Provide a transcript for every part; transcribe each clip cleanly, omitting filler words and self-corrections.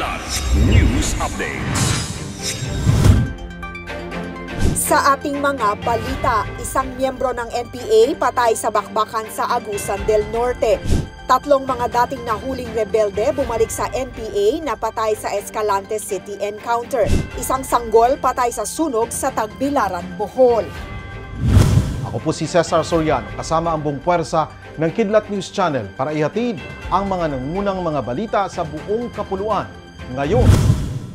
Kidlat News Updates. Sa ating mga balita, isang miyembro ng NPA patay sa bakbakan sa Agusan del Norte. Tatlong mga dating nahuling rebelde bumalik sa NPA na patay sa Escalante City encounter. Isang sanggol patay sa sunog sa Tagbilaran, Bohol. Ako po si Cesar Soriano, kasama ang buong puwersa ng Kidlat News Channel para ihatid ang mga nangunang mga balita sa buong kapuluan. Ngayon,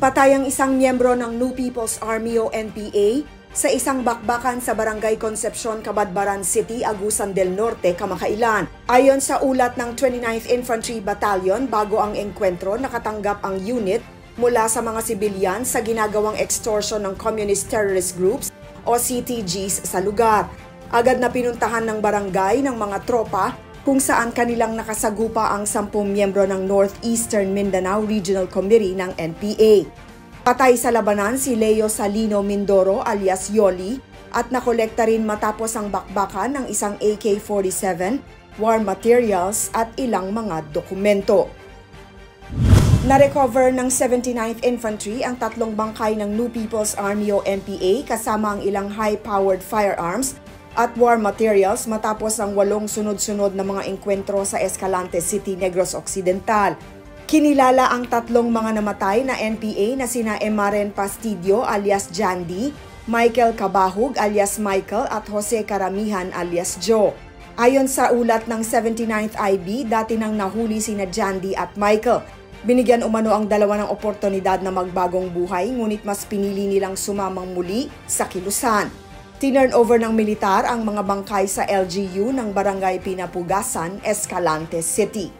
patay ang isang miyembro ng New People's Army o NPA sa isang bakbakan sa Barangay Concepcion, Cabadbaran City, Agusan del Norte, kamakailan. Ayon sa ulat ng 29th Infantry Battalion, bago ang engkwentro, nakatanggap ang unit mula sa mga sibilyan sa ginagawang extortion ng Communist Terrorist Groups o CTGs sa lugar. Agad na pinuntahan ng barangay ng mga tropa kung saan kanilang nakasagupa ang 10 miyembro ng Northeastern Mindanao Regional Committee ng NPA. Patay sa labanan si Leo Salino Mindoro alias Yoli at nakolekta rin matapos ang bakbakan ng isang AK-47, war materials at ilang mga dokumento. Na-recover ng 79th Infantry ang 3 bangkay ng New People's Army o NPA kasama ang ilang high-powered firearms at war materials matapos ang 8 sunod-sunod na mga engkwentro sa Escalante City, Negros Occidental. Kinilala ang 3 mga namatay na NPA na sina Emaren Pastidio alias Jandy, Michael Cabahug alias Michael at Jose Karamihan alias Joe. Ayon sa ulat ng 79th IB, dati nang nahuli sina Jandy at Michael. Binigyan umano ang dalawa ng oportunidad na magbagong buhay, ngunit mas pinili nilang sumamang muli sa kilusan. Tinurnover ng militar ang mga bangkay sa LGU ng Barangay Pinapugasan, Escalante City.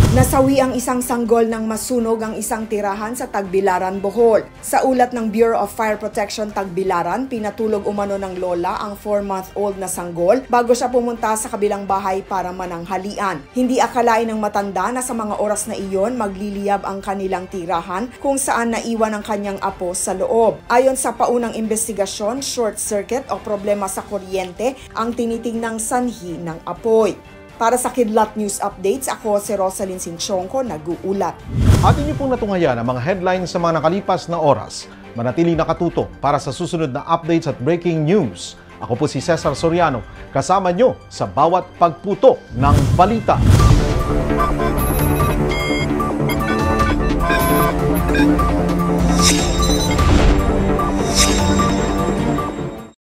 Nasawi ang isang sanggol nang masunog ang isang tirahan sa Tagbilaran, Bohol. Sa ulat ng Bureau of Fire Protection Tagbilaran, pinatulog umano ng lola ang 4-month-old na sanggol bago siya pumunta sa kabilang bahay para mananghalian. Hindi akalain ng matanda na sa mga oras na iyon magliliyab ang kanilang tirahan kung saan naiwan ang kanyang apo sa loob. Ayon sa paunang investigasyon, short circuit o problema sa kuryente ang tinitingnang sanhi ng apoy. Para sa Kidlat News Updates, ako si Rosalyn Sinchonko, nag-uulat. atin niyo pong natungayan ang mga headlines sa mga nakalipas na oras. Manatiling nakatuto para sa susunod na updates at breaking news. Ako po si Cesar Soriano, kasama niyo sa bawat pagputo ng balita.